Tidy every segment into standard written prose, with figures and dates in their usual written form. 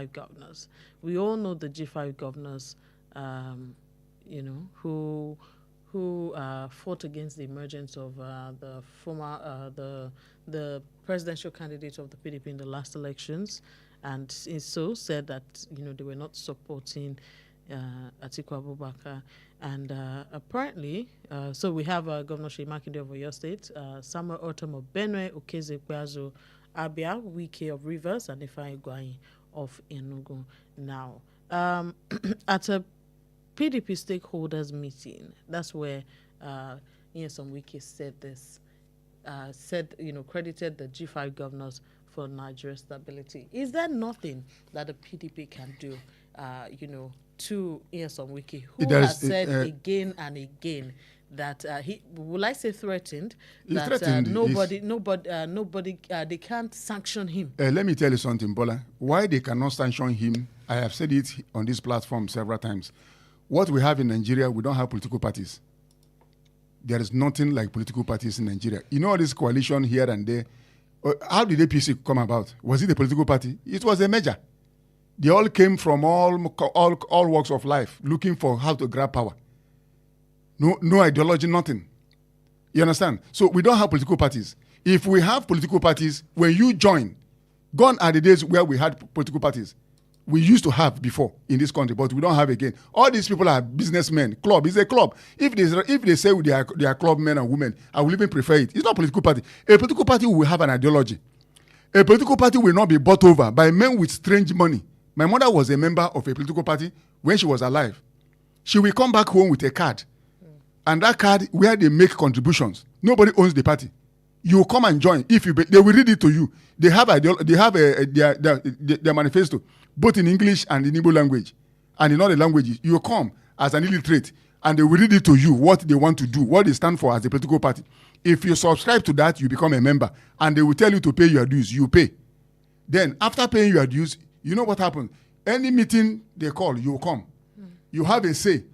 G5 governors. We all know the G5 governors, who fought against the emergence of the former the presidential candidate of the PDP in the last elections, and so said that they were not supporting Atiku Abubakar, and apparently, so we have Governor Seyi Makinde of Oyo State, Samuel Ortom of Benue, Okeze Ikpeazu Abia, Wike of Rivers, and Ifeanyi Ugwuanyi of Enugu. Now, at a PDP stakeholders meeting, that's where Nyesom Wike said this, credited the G5 governors for Nigeria's stability. Is there nothing that the PDP can do, to Nyesom Wike, who has said again and again that threatened that nobody they can't sanction him? Let me tell you something, Bola. Why they cannot sanction him, I have said it on this platform several times. What we have in Nigeria, we don't have political parties. There is nothing like political parties in Nigeria. You know, this coalition here and there. How did APC come about? Was it a political party? It was a merger. They all came from all walks of life, looking for how to grab power. No ideology, nothing. You understand? So we don't have political parties. If we have political parties, when you join, gone are the days where we had political parties. We used to have before in this country, but we don't have again. All these people are businessmen. Club is a club. If they say they are club men and women, I will even prefer it. It's not a political party. A political party will have an ideology. A political party will not be bought over by men with strange money. My mother was a member of a political party when she was alive. She will come back home with a card. And that card, where they make contributions, nobody owns the party. You come and join. They will read it to you. They have their manifesto, both in English and in Igbo language, and in other languages. You come as an illiterate, and they will read it to you what they want to do, what they stand for as a political party. If you subscribe to that, you become a member, and they will tell you to pay your dues. You pay. Then, after paying your dues, you know what happens? Any meeting they call, you come. You have a say.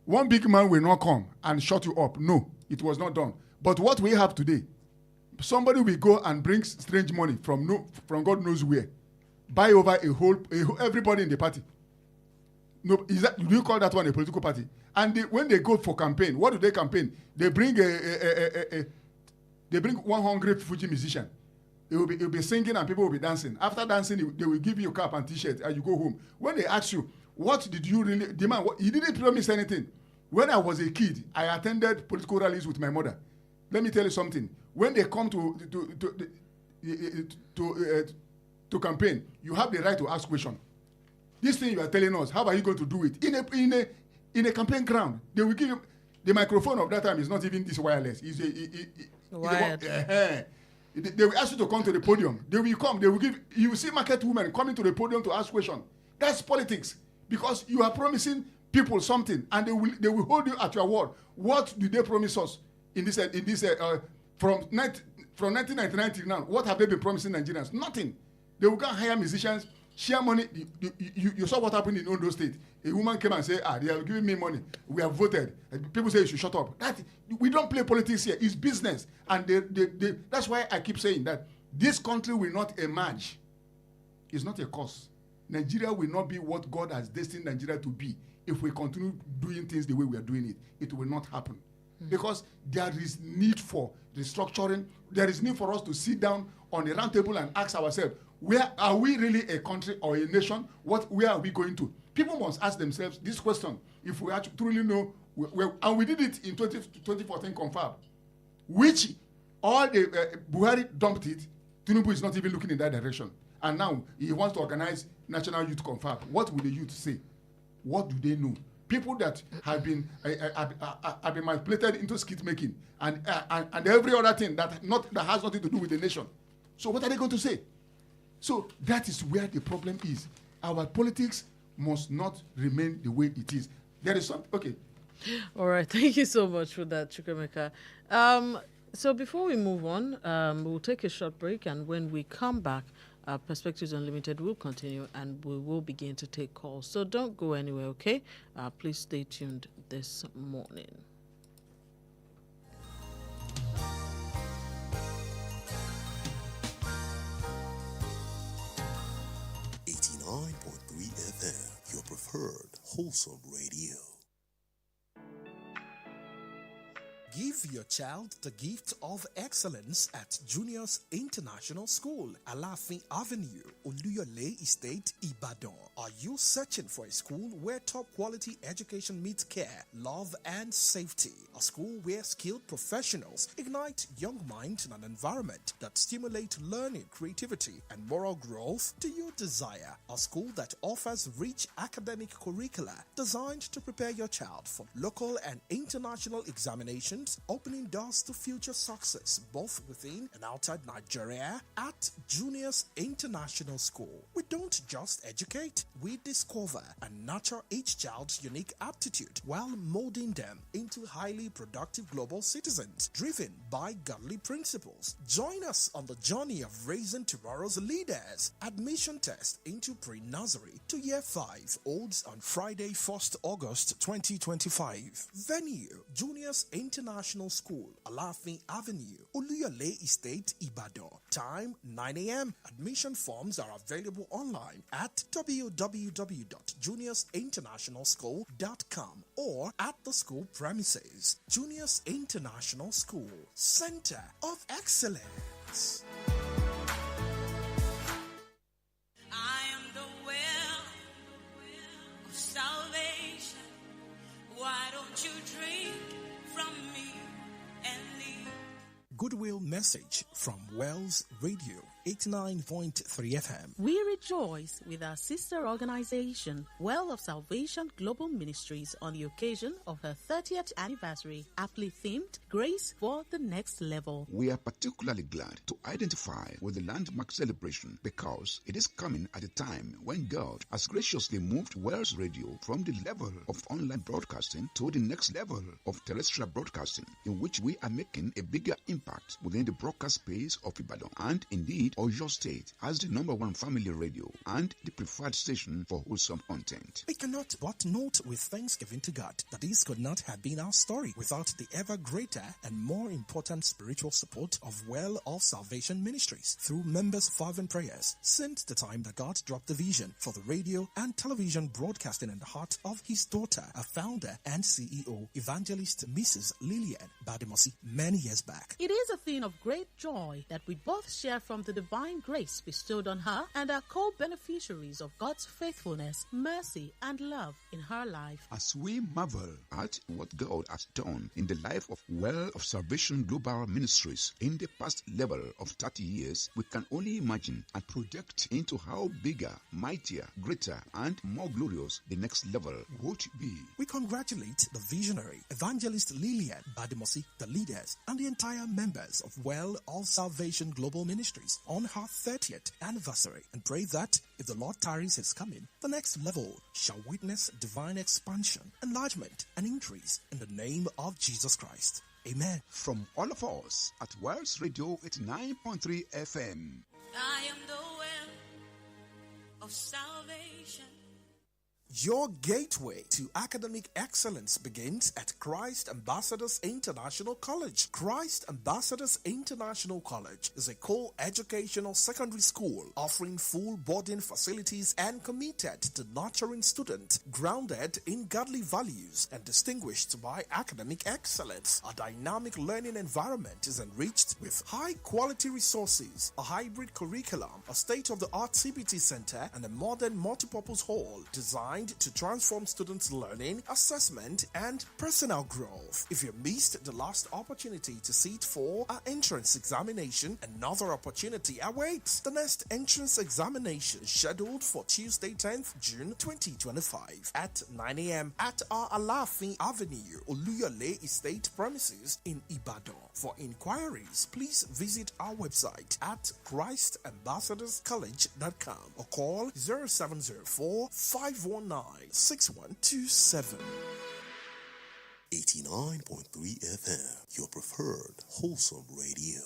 One big man will not come and shut you up. No, it was not done. But what we have today, somebody will go and bring strange money from God knows where, buy over everybody in the party. No, do you call that one a political party? And when they go for campaign, what do they campaign? They bring one hungry Fuji musician. It will be singing and people will be dancing. After dancing, they will give you a cap and t-shirt and you go home. When they ask you, what did you really demand? You didn't promise anything. When I was a kid, I attended political rallies with my mother. Let me tell you something. When they come to campaign, you have the right to ask questions. This thing you are telling us, how are you going to do it? In a campaign ground, they will give you the microphone of that time is not even this wireless. It's wired. They will ask you to come to the podium. They will come. They will give. You will see market women coming to the podium to ask questions. That's politics. Because you are promising people something, and they will hold you at your word. What do they promise us in this from 1999 till now? What have they been promising Nigerians? Nothing. They will go and hire musicians, share money. You saw what happened in Ondo State. A woman came and said, they are giving me money. We have voted. And people say you should shut up. We don't play politics here. It's business, and that's why I keep saying that this country will not emerge. It's not a cause. Nigeria will not be what God has destined Nigeria to be if we continue doing things the way we are doing it. It will not happen. Because there is need for restructuring. There is need for us to sit down on a round table and ask ourselves, where are we really a country or a nation? Where are we going to? People must ask themselves this question. If we actually truly know, and we did it in 2014 confab, which all the Buhari dumped it. Tinubu is not even looking in that direction. And now he wants to organize National Youth Confab. What will the youth say? What do they know? People that have been manipulated into skit making and every other thing that has nothing to do with the nation. So what are they going to say? So that is where the problem is. Our politics must not remain the way it is. There is something. Okay. All right. Thank you so much for that, Chukwemeka. So before we move on, we'll take a short break, and when we come back, Perspectives Unlimited will continue, and we will begin to take calls. So don't go anywhere, okay? Please stay tuned this morning. 89.3 FM, your preferred wholesome radio. Give your child the gift of excellence at Junior's International School, Alafin Avenue, Oluyole Estate, Ibadan. Are you searching for a school where top quality education meets care, love, and safety? A school where skilled professionals ignite young minds in an environment that stimulates learning, creativity, and moral growth? Do you desire a school that offers rich academic curricula designed to prepare your child for local and international examinations, opening doors to future success both within and outside Nigeria? At Junior's International School, we don't just educate, we discover and nurture each child's unique aptitude while molding them into highly productive global citizens driven by godly principles. Join us on the journey of raising tomorrow's leaders. Admission test into pre-nursery to year 5 holds on Friday, 1st August 2025. Venue: Junior's International School, Alafin Avenue, Oluyole Estate, Ibadan. Time: 9 a.m. Admission forms are available online at www.juniorsinternationalschool.com or at the school premises. Junior's International School, Center of Excellence. I am the well of salvation. Why don't you drink from me and leave? Goodwill message from Wells Radio 89.3 FM. We rejoice with our sister organization, Well of Salvation Global Ministries, on the occasion of her 30th anniversary, aptly themed Grace for the Next Level. We are particularly glad to identify with the landmark celebration because it is coming at a time when God has graciously moved Wells Radio from the level of online broadcasting to the next level of terrestrial broadcasting, in which we are making a bigger impact within the broadcast space of Ibadan and indeed Oyo State as the #1 family radio and the preferred station for wholesome content. We cannot but note with thanksgiving to God that this could not have been our story without the ever greater and more important spiritual support of Well of Salvation Ministries through members' fervent prayers since the time that God dropped the vision for the radio and television broadcasting in the heart of his daughter, a founder and CEO, Evangelist Mrs. Lillian Badimosi, many years back. It is a thing of great joy that we both share from the divine grace bestowed on her and are co-beneficiaries of God's faithfulness, mercy, and love in her life. As we marvel at what God has done in the life of Well of Salvation Global Ministries in the past level of 30 years, we can only imagine and project into how bigger, mightier, greater, and more glorious the next level would be. We congratulate the visionary, Evangelist Lillian Badimosi, the leaders, and the entire members of Well of Salvation Global Ministries on her 30th anniversary, and pray that if the Lord tarries his coming, the next level shall witness divine expansion, enlargement, and increase in the name of Jesus Christ. Amen. From all of us at Wells Radio 89.3 FM. I am the well of salvation. Your gateway to academic excellence begins at Christ Ambassadors International College. Christ Ambassadors International College is a co-educational secondary school offering full boarding facilities and committed to nurturing students grounded in godly values and distinguished by academic excellence. A dynamic learning environment is enriched with high-quality resources, a hybrid curriculum, a state-of-the-art CBT center, and a modern multipurpose hall designed to transform students' learning, assessment, and personal growth. If you missed the last opportunity to sit for our entrance examination, another opportunity awaits. The next entrance examination is scheduled for Tuesday, 10th June 2025 at 9 a.m. at our Alafin Avenue, Oluyole Estate premises in Ibadan. For inquiries, please visit our website at christambassadorscollege.com or call 0704 519 6127. 89.3 FM, your preferred wholesome radio.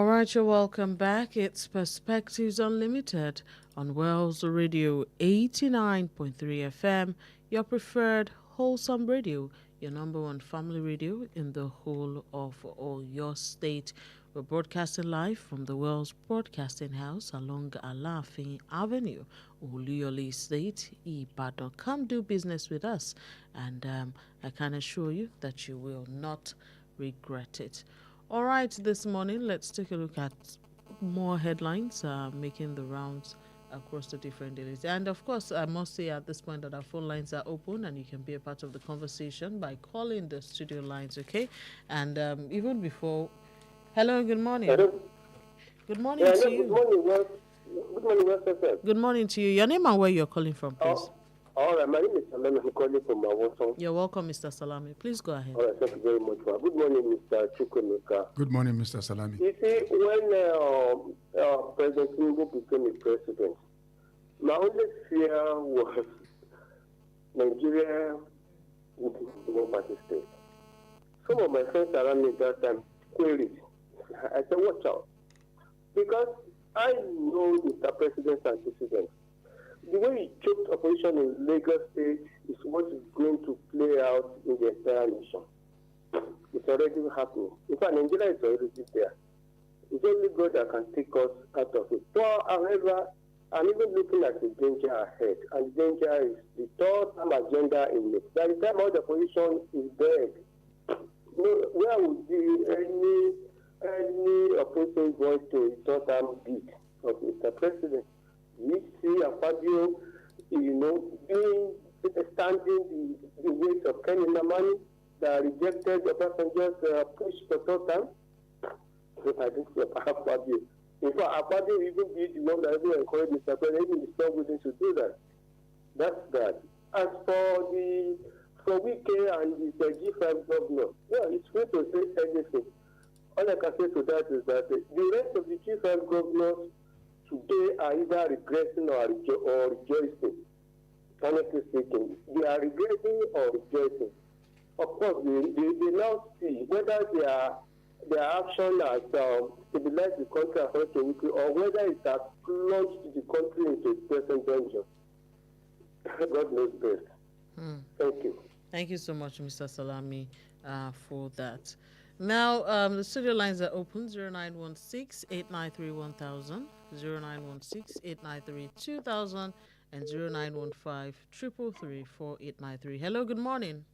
All right, you're welcome back. It's Perspectives Unlimited on Wells Radio 89.3 FM, your preferred wholesome radio, your number one family radio in the whole of all your state. We're broadcasting live from the Wells Broadcasting House along Alafin Avenue, Oluyole State, Ibadan. Come do business with us, and I can assure you that you will not regret it. All right, this morning, let's take a look at more headlines making the rounds across the different dailies. And of course, I must say at this point that our phone lines are open and you can be a part of the conversation by calling the studio lines, okay? And even before... Hello, good morning. Hello. Good morning to you. Good morning, Good morning, West. Good morning to you. Your name and where you're calling from, please. All right, my name is Salami. I'm calling from Mawson. You're welcome, Mr. Salami. Please go ahead. All right, thank you very much. Good morning, Mr. Chukwemeka. Good morning, Mr. Salami. You see, when President Tinubu became a president, my only fear was Nigeria would be one party state. Some of my friends around me at that time queried. I said, watch out. Because I know Mr. President's antecedents. The way he choked opposition in Lagos State is what is going to play out in the entire nation. It's already happening. In fact, Nigeria is already there. It's only God that can take us out of it. But, however, I'm even looking at the danger ahead. And the danger is the third-term agenda in it. By the time all the opposition is dead, where would be any opposing voice to a third-term bid of Mr. President? We see Fabio, standing the weight of Kenny Namani that rejected Obasanjo's push for third term. I think Fabio. In fact, Fabio even be the one that even encouraged Mr. President, even is not willing to do that. That's that. As for Wike and his G5 governor, it's free to say anything. All I can say to that is that the rest of the G5 governors today are either regressing or rejoicing. Honestly speaking, they are regressing or rejoicing. Of course, they now see whether their action has stabilized the country according to Wiki or whether it has plunged the country into its present danger. God knows best. Thank you. Thank you so much, Mr. Salami, for that. Now, the studio lines are open, 0916-893-1000, 0916-893-2000, and 0915-333-4893. Hello, good morning.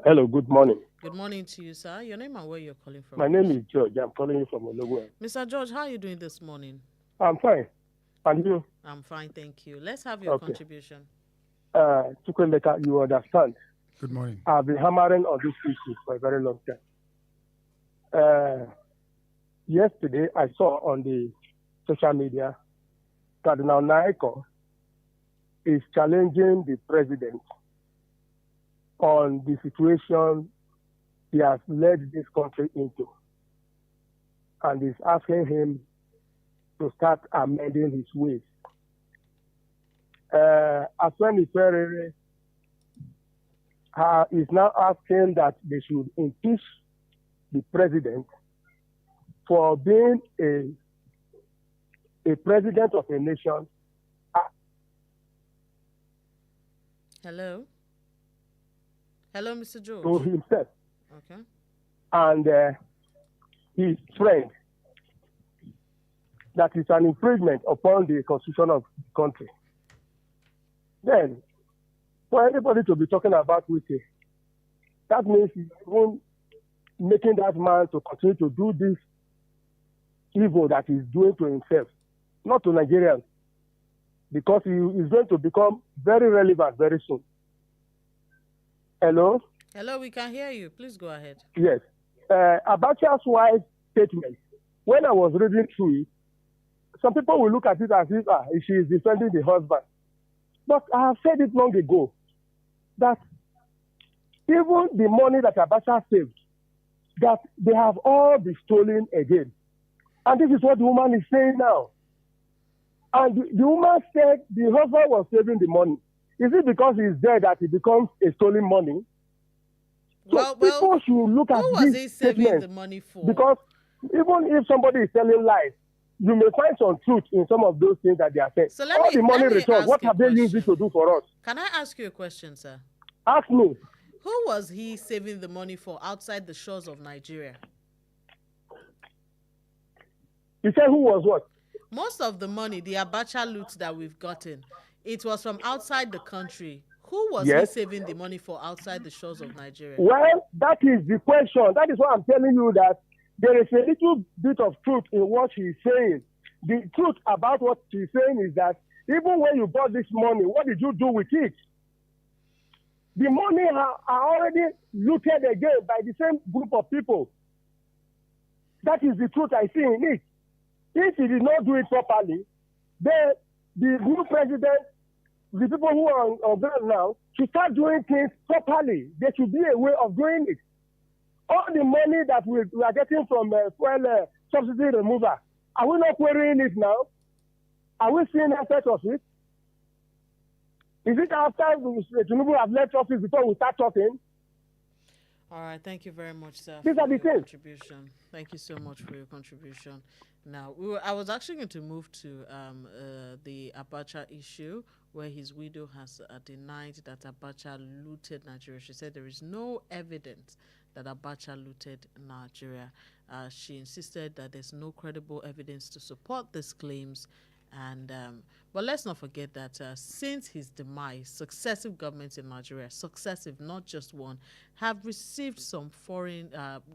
Hello, good morning. Good morning to you, sir. Your name and where you're calling from? My name is George. I'm calling you from Oduekun. Mr. George, how are you doing this morning? I'm fine. And you? I'm fine, thank you. Let's have your contribution. Chukwemeka, you understand. Good morning. I've been hammering on this issue for a very long time. Yesterday, I saw on the social media Cardinal Naiko is challenging the president on the situation he has led this country into, and is asking him to start amending his ways. Aswani Ferrere is now asking that they should impeach the president for being a president of a nation. Hello? Hello, Mr. George. To himself. Okay. And his friend. That is an infringement upon the constitution of the country. Then, for anybody to be talking about Wike, that means he's even making that man to continue to do this evil that he's doing to himself, not to Nigerians, because he is going to become very relevant very soon. Hello? Hello, we can hear you. Please go ahead. Yes. Abacha's wife's statement, when I was reading through it, some people will look at it as if she is defending the husband. But I have said it long ago, that even the money that Abacha saved, that they have all been stolen again. And this is what the woman is saying now. And the woman said the husband was saving the money. Is it because he's dead that it becomes a stolen money? So people should look at who was he this saving statement the money for? because Even if somebody is telling lies, you may find some truth in some of those things that they are saying. So All the money returned, what have they used it to do for us? Can I ask you a question, sir? Ask me. Who was he saving the money for outside the shores of Nigeria? You said who was what? Most of the money, the Abacha loot that we've gotten, it was from outside the country. Who was he saving the money for outside the shores of Nigeria? Well, that is the question. That is why I'm telling you that there is a little bit of truth in what he's saying. The truth about what he's saying is that even when you got this money, what did you do with it? The money are already looted again by the same group of people. That is the truth I see in it. If he did not do it properly, then the new president, the people who are on ground now, should start doing things properly. There should be a way of doing it. All the money that we are getting from fuel subsidy remover, are we not querying it now? Are we seeing effect of it? Is it after Tinubu have left office before we start talking? All right, thank you very much, sir. These are the things. Contribution. Thank you so much for your contribution. Now, I was actually going to move to the Abacha issue, where his widow has denied that Abacha looted Nigeria. She said there is no evidence that Abacha looted Nigeria. She insisted that there's no credible evidence to support these claims. And but let's not forget that since his demise, successive governments in Nigeria, successive, not just one, have received some foreign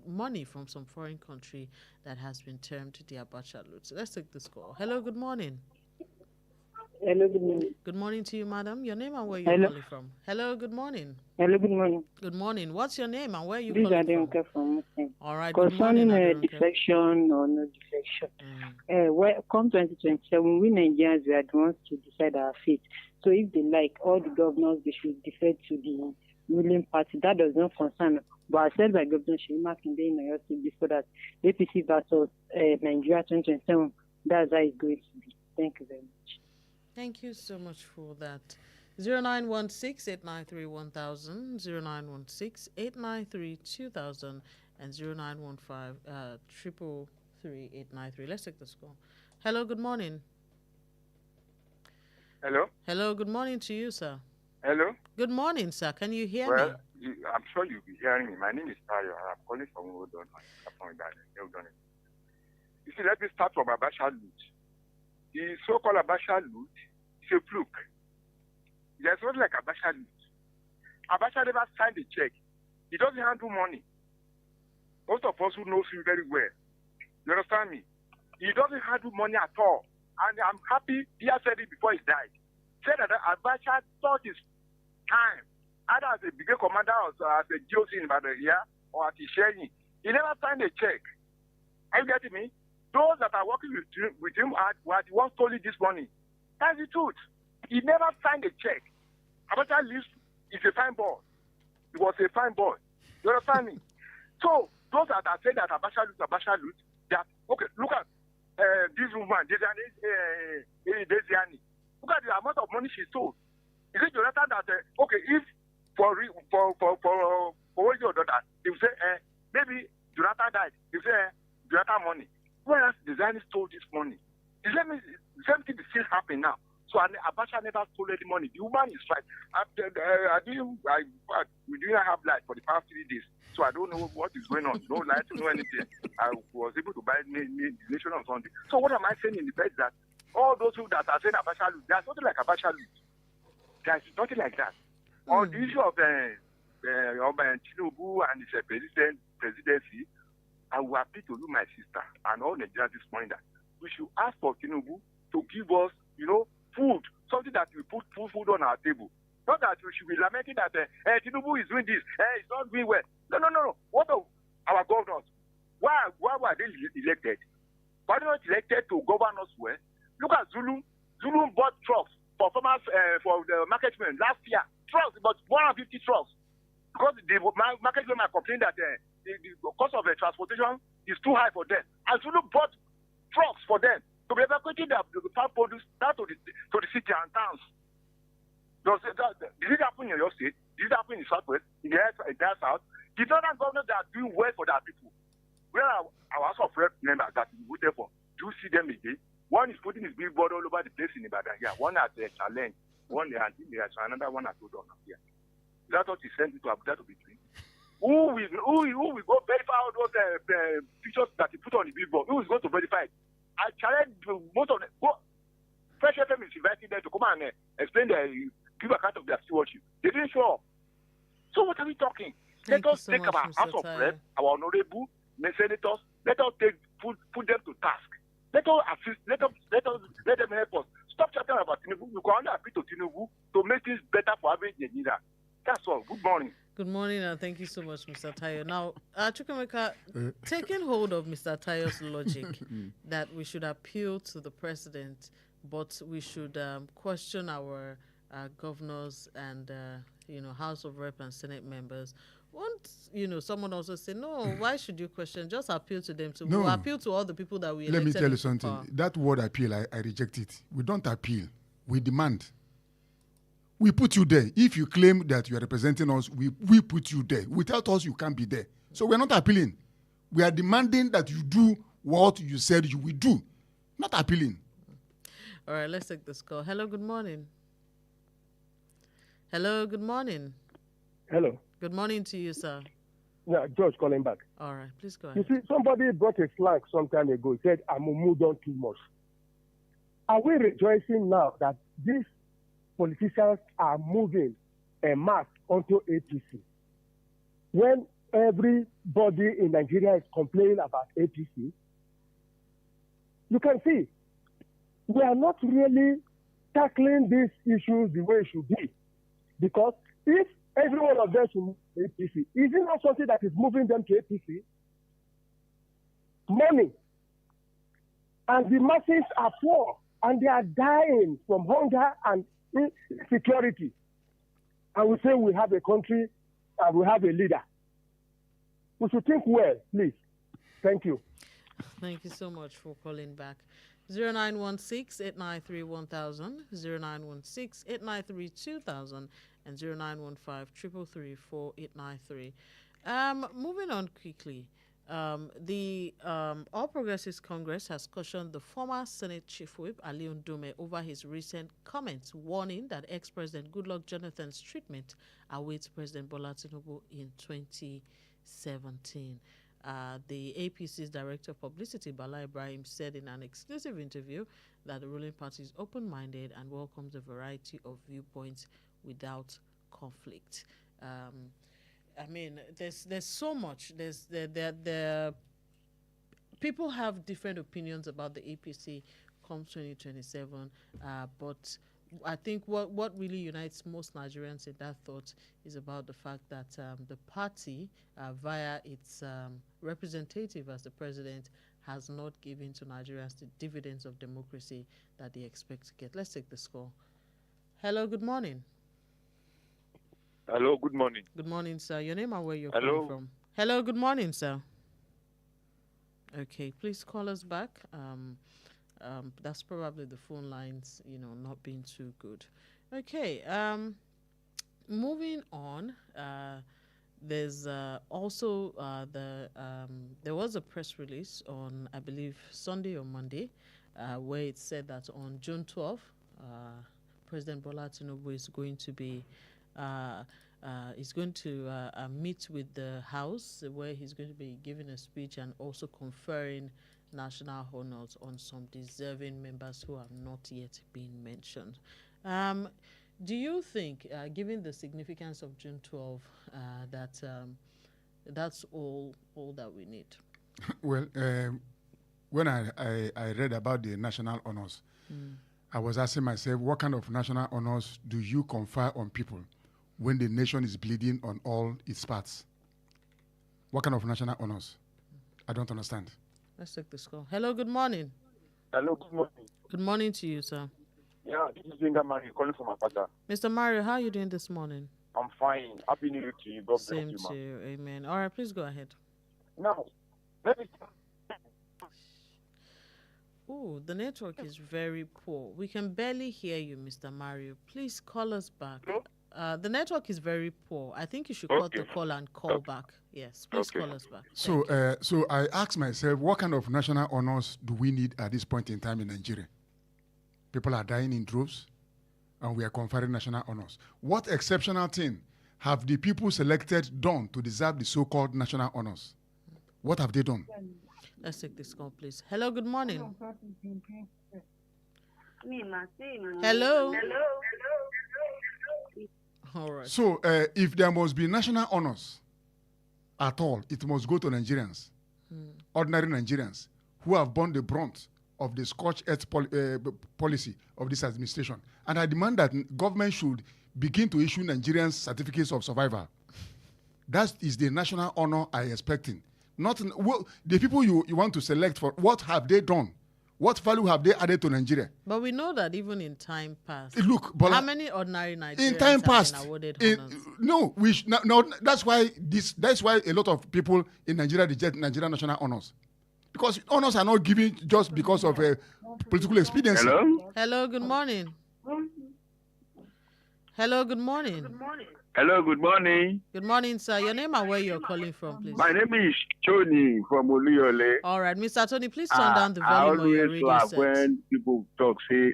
money from some foreign country that has been termed the Abacha loot. So let's take this call. Hello, good morning. Hello, good morning. Good morning to you, madam. Your name and where you're calling from. Hello, good morning. Hello, good morning. Good morning. What's your name and where are you This calling is from? from Muslim. All right, concerning good morning, defection or no defection. Come 2027, we Nigerians, we are the ones to decide our fate. So if they like, all the governors, they should defect to the ruling party. That does not concern us. But as said by Governor Shima Kinde in Oyo State before that, APC versus Nigeria 2027, that's how it's going to be. Thank you very much. Thank you so much for that. 0916-893-1000, 0916-893-2000, and 0915-333-893. Let's take this call. Hello, good morning. Hello? Hello, good morning to you, sir. Hello? Good morning, sir. Can you hear me? Well, I'm sure you'll be hearing me. My name is Tayo. I'm calling from Oduekun. You see, let me start from Abacha loot. The so-called Abacha loot is a fluke. There's not like Abacha loot. Abacha never signed a check. He doesn't handle money. Most of us who knows him very well. You understand me? He doesn't handle money at all. And I'm happy he has said it before he died. Said that Abacha thought his time, either as a brigade commander or as a GOC in Badria or as a sharing. He never signed a check. Are you getting me? Those that are working with him were the ones stealing this money. That's the truth. He never signed a check. Abacha lives is a fine boy. He was a fine boy. You understand me? So those that are saying that Abacha loot, that okay, look at this woman, Desiani. Look at the amount of money she stole. Is it Jonathan that okay, if for your daughter, they will say maybe Jonathan died, they will say Jonathan money. Whereas Desiani stole this money. The same thing is still happening now. So Abacha never stole any money. The woman is right. We didn't have light for the past 3 days. So I don't know what is going on. No light, no anything. I was able to buy the nation on Sunday. So what am I saying in the bed that all those who that are saying Abacha loot, there's nothing like Abacha loot. There's nothing like that. On the issue of Tinubu and his presidency, I will appeal to you, my sister, and all Nigerians this morning that we should ask for Tinubu to give us, food, something that will put food on our table. Not that we should be lamenting that Tinubu is doing this, it's not doing well. No. What of our governors? Why were they elected? Why they not elected to govern us well? Look at Zulu. Zulu bought trucks for farmers, for the marketmen last year. Trucks, about 150 trucks. Because the marketmen are complaining that the cost of transportation is too high for them. And Zulu bought trucks for them to be evacuating the farm produce down to the city and towns. Did it happen in your state? Did it happen in the southwest? In the south? The northern governors are doing well for their people. Where are our House of Rep members that we voted for? Do you see them again? One is putting his billboard all over the place in Ibadan. Yeah, one at the challenge, one at another one at Odon. Yeah. That's what he sent to Abuja to be doing. Who will go verify all those pictures that he put on the billboard? Who is going to verify it? I challenge most of them. Fresh FM is inviting them to come and explain give account of their stewardship. They didn't show up. So what are we talking? Let us take our House of Rep, our honorable senators. Let us put them to task. Let us assist. Let them help us. Stop chatting about Tinubu. We can only appeal to Tinubu to make things better for average Nigeria. That's all. Good morning. Good morning, and thank you so much, Mr. Tayo. Now, Chukwemeka, taking hold of Mr. Tayo's logic that we should appeal to the president, but we should question our governors and House of Rep and Senate members. Won't someone also say, no, why should you question? Just appeal to them. No. We'll appeal to all the people that we elected. Let me tell you something. Power. That word appeal, I reject it. We don't appeal. We demand. We put you there. If you claim that you are representing us, we put you there. Without us, you can't be there. So we're not appealing. We are demanding that you do what you said you will do. Not appealing. All right, let's take this call. Hello, good morning. Hello, good morning. Hello. Good morning to you, sir. Yeah, George calling back. All right, please go ahead. You see, somebody brought a flag some time ago. He said, I'm moved on too much. Are we rejoicing now that these politicians are moving a mass onto APC? When everybody in Nigeria is complaining about APC, you can see we are not really tackling these issues the way it should be. Because if every one of them should move to APC, is it not something that is moving them to APC? Money. And the masses are poor, and they are dying from hunger and insecurity. And we say we have a country and we have a leader. We should think well, please. Thank you. Thank you so much for calling back. 0916-893-1000, 0916-893-2000, and 0915-333-4893. Moving on quickly. The All Progressives Congress has cautioned the former Senate Chief Whip, Ali Ndume, over his recent comments, warning that ex-President Goodluck Jonathan's treatment awaits President Bola Tinubu in 2017. The APC's Director of Publicity, Bala Ibrahim, said in an exclusive interview that the ruling party is open-minded and welcomes a variety of viewpoints without conflict. I mean, there's so much. People have different opinions about the APC come 2027, but I think what really unites most Nigerians in that thought is about the fact that the party, via its representative as the president, has not given to Nigerians the dividends of democracy that they expect to get. Let's take this call. Hello, good morning. Hello, good morning. Good morning, sir. Your name and where you're Hello. calling from. Hello, good morning, sir. Okay, please call us back. That's probably the phone lines, not being too good. Okay, moving on. There's also there was a press release on, I believe, Sunday or Monday, where it said that on June 12th, President Bola Tinubu is going to be meet with the House, where he's going to be giving a speech and also conferring national honors on some deserving members who have not yet been mentioned. Do you think, given the significance of June 12, that that's all that we need? Well, when I read about the national honors, I was asking myself, what kind of national honors do you confer on people when the nation is bleeding on all its parts? What kind of national honors? I don't understand. Let's take this call. Hello, good morning. Hello, good morning. Good morning to you, sir. Yeah, this is Zinga Mario calling from Apata. Mr. Mario, how are you doing this morning? I'm fine. Happy New Year to you. God bless Same you, to man. you. Amen. All right, please go ahead. Now, let me. Oh, the network is very poor. We can barely hear you, Mr. Mario. Please call us back. The network is very poor. I think you should cut the call and call back. Yes, please call us back. So I ask myself, what kind of national honors do we need at this point in time in Nigeria? People are dying in droves, and we are conferring national honors. What exceptional thing have the people selected done to deserve the so-called national honors? What have they done? Let's take this call, please. Hello, good morning. Hello. All right. So if there must be national honors at all, it must go to Nigerians, ordinary Nigerians, who have borne the brunt of the scorched earth policy of this administration. And I demand that government should begin to issue Nigerians certificates of survival. That is the national honor I expecting. Not the people you want to select for, what have they done? What value have they added to Nigeria? But we know that even in time past, look, Bola, how many ordinary Nigerians in time past, have been awarded honors? No, that's why a lot of people in Nigeria reject Nigerian national honors. Because honors are not given just because of political expediency. Hello? Hello, good morning. Hello, good morning. Hello, good morning. Good morning, sir. Your name and where you're calling from, please. My name is Tony from Oluyole. All right, Mr. Tony, please turn down the volume of your radio set. When people talk, say,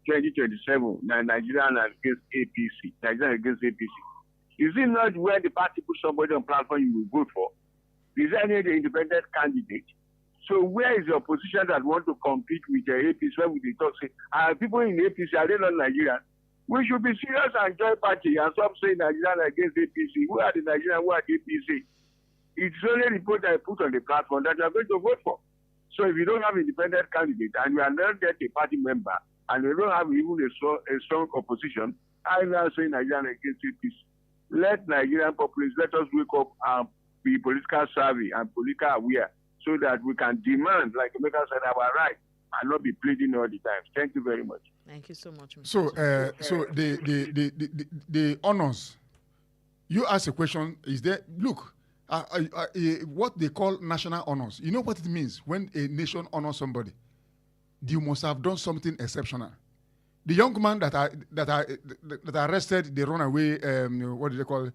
2027, Nigerian against APC. Nigerian against APC. Is it not when the party put somebody on platform you will vote for? Is there any independent candidate? So where is the opposition that want to compete with the APC when we talk, say, people in APC, are they not Nigerian? We should be serious and join party and stop saying Nigerian against APC. Who are the Nigerian? Who are the APC? It's only the report I put on the platform that you are going to vote for. So if you don't have independent candidate and you are not yet a party member and you don't have even a strong opposition, I'm not saying Nigerian against APC. Let Nigerian populace, let us wake up and be political savvy and political aware so that we can demand, like Omega said, our right and not be pleading all the time. Thank you very much. Thank you so much, Mr. So the honors, you ask a question, is there, look, what they call national honors, you know what it means when a nation honors somebody? You must have done something exceptional. The young man that arrested the runaway, what do they call,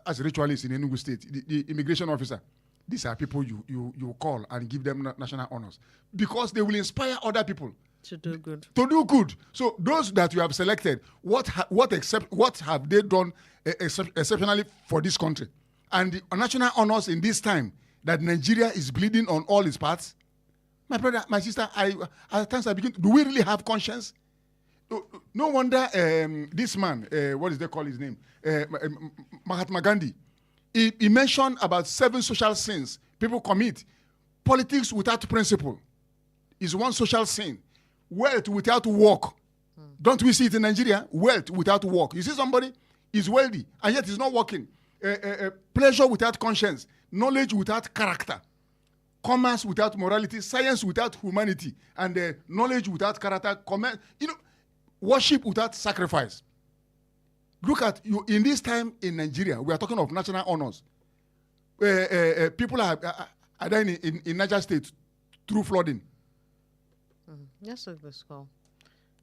as ritualists in Enugu State, the immigration officer, these are people you call and give them national honors because they will inspire other people to do good. So those that you have selected, what have they done exceptionally for this country? And the national honors in this time that Nigeria is bleeding on all its parts. My brother, my sister, at times I begin. Do we really have conscience? No wonder this man, what is they call his name, Mahatma Gandhi. He mentioned about 7 social sins people commit. Politics without principle is one social sin. Wealth without work. Don't we see it in Nigeria? Wealth without work. You see somebody is wealthy and yet he's not working. Pleasure without conscience. Knowledge without character. Commerce without morality. Science without humanity. And knowledge without character. Worship without sacrifice. Look at you in this time in Nigeria. We are talking of national honors. People are dying in Niger State through flooding. Yes, let's go.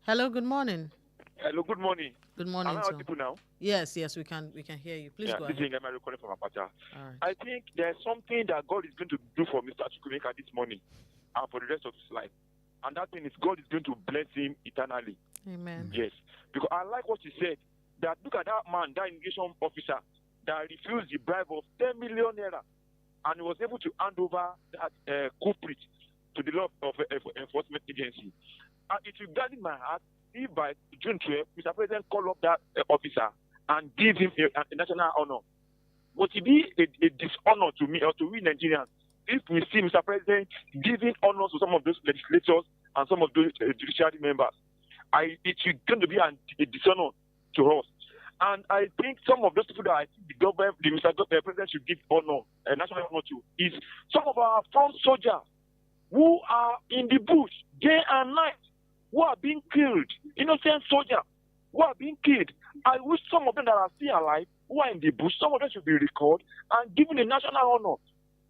Hello, good morning. Hello, good morning. Good morning, Am I sir. audible now? Yes, we can hear you. Please go ahead. This is Ngema recording from Apacha. All right. I think there's something that God is going to do for Mr. Chukwuemeka this morning and for the rest of his life. And that thing is God is going to bless him eternally. Amen. Yes. Because I like what he said, that look at that man, that immigration officer that refused the bribe of 10 million naira and was able to hand over that culprit to the law of enforcement agency. And it will gladden my heart if by June 12th, Mr. President call up that officer and give him a national honor. Would it be a dishonor to me or to we Nigerians if we see Mr. President giving honors to some of those legislators and some of those judiciary members? It's going to be a dishonor to us. And I think some of those people that I think the government, the Mr. President should give honor, a national honor to, is some of our front soldiers who are in the bush day and night, who are being killed, innocent soldiers who are being killed. I wish some of them that are still alive, who are in the bush, some of them should be recalled and given a national honor.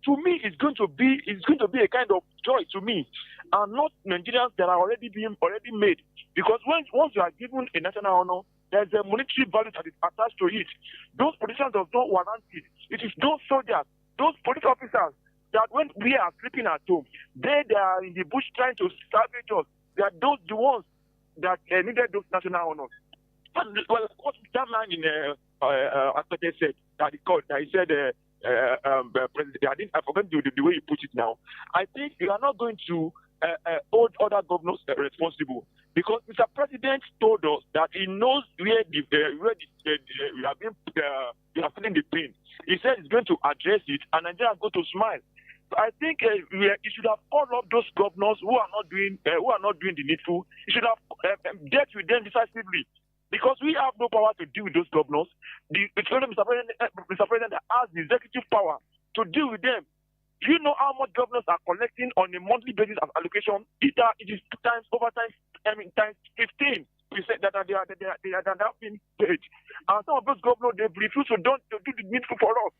To me, it's going to be a kind of joy to me. and not Nigerians that are already made. Because once you are given a national honor, there's a monetary value that is attached to it. Those positions does not warrant it. It is those soldiers, those police officers that when we are sleeping at home, they are in the bush trying to salvage us. They are the ones that needed those national honors. And, well, what that man in Akpete said that he said President, I forgot the way you put it now. I think you are not going to hold other governors responsible, because Mr. President told us that he knows where we are feeling the pain. He said he's going to address it, and Nigeria is going to smile. So I think he should have called up those governors who are not doing the needful. He should have dealt with them decisively, because we have no power to deal with those governors. It's only Mr. President that has the executive power to deal with them. Do you know how much governors are collecting on a monthly basis as allocation? It is times 15% that they are being paid. And some of those governors, they've refused to do the needful for us.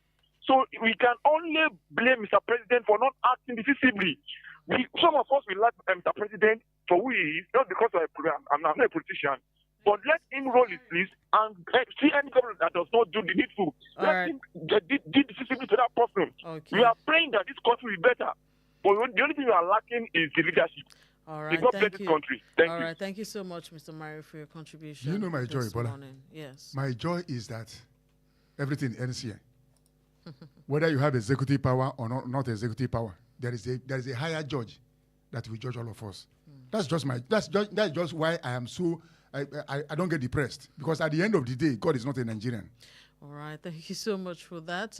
So we can only blame Mr. President for not acting decisively. Some of us will like Mr. President for who he is, not because I'm not a politician. But let him roll his sleeves and see any government that does not do the needful. Let him do decisively to that person. Okay. We are praying that this country will be better. But the only thing we are lacking is the leadership. All right, thank you. Country. Thank you. Thank you so much, Mr. Mario, for your contribution. You know my joy, Bola. Yes. My joy is that everything ends here. Whether you have executive power or not executive power, there is a higher judge that will judge all of us. That's just why I am so. I don't get depressed, because at the end of the day, God is not a Nigerian. All right, thank you so much for that.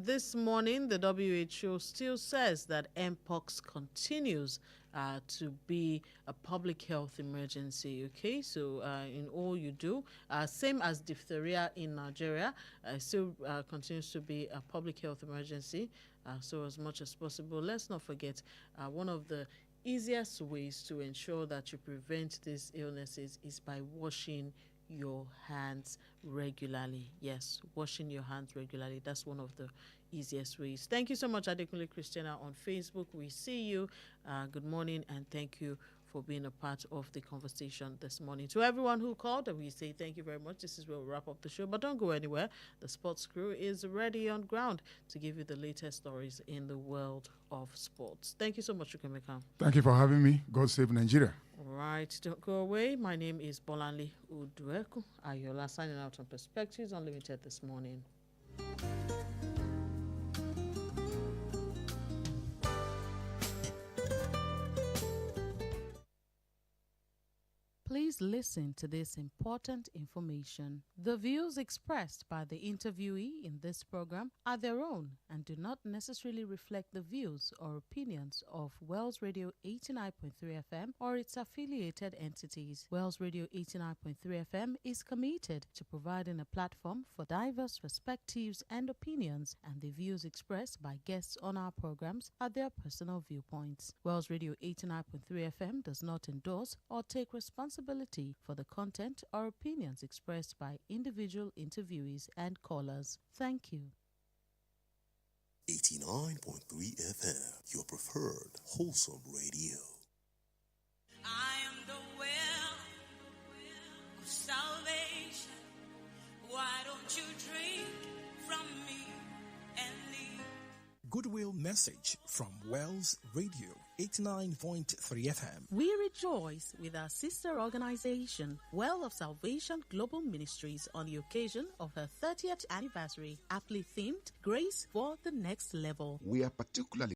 This morning, the WHO still says that Mpox continues to be a public health emergency. Okay, so in all you do, same as diphtheria in Nigeria, still continues to be a public health emergency. So as much as possible, let's not forget one of the easiest ways to ensure that you prevent these illnesses is by washing your hands regularly. Yes, washing your hands regularly. That's one of the easiest ways. Thank you so much, Oduekun Christiana on Facebook. We see you. Good morning, and thank you for being a part of the conversation this morning. To everyone who called, we say thank you very much. This is where we'll wrap up the show, but don't go anywhere. The sports crew is ready on ground to give you the latest stories in the world of sports. Thank you so much, Chukwemeka. Thank you for having me. God save Nigeria. All right, don't go away. My name is Bolanle Oduekun Ayola, signing out on Perspectives Unlimited this morning. Please listen to this important information. The views expressed by the interviewee in this program are their own and do not necessarily reflect the views or opinions of Wells Radio 89.3 FM or its affiliated entities. Wells Radio 89.3 FM is committed to providing a platform for diverse perspectives and opinions, and the views expressed by guests on our programs are their personal viewpoints. Wells Radio 89.3 FM does not endorse or take responsibility for the content or opinions expressed by individual interviewees and callers. Thank you. 89.3 FM, your preferred wholesome radio. I am the well of salvation. Why don't you drink from me and leave? Goodwill message from Wells Radio 89.3 FM. We rejoice with our sister organization, Well of Salvation Global Ministries, on the occasion of her 30th anniversary, aptly themed Grace for the Next Level. We are particularly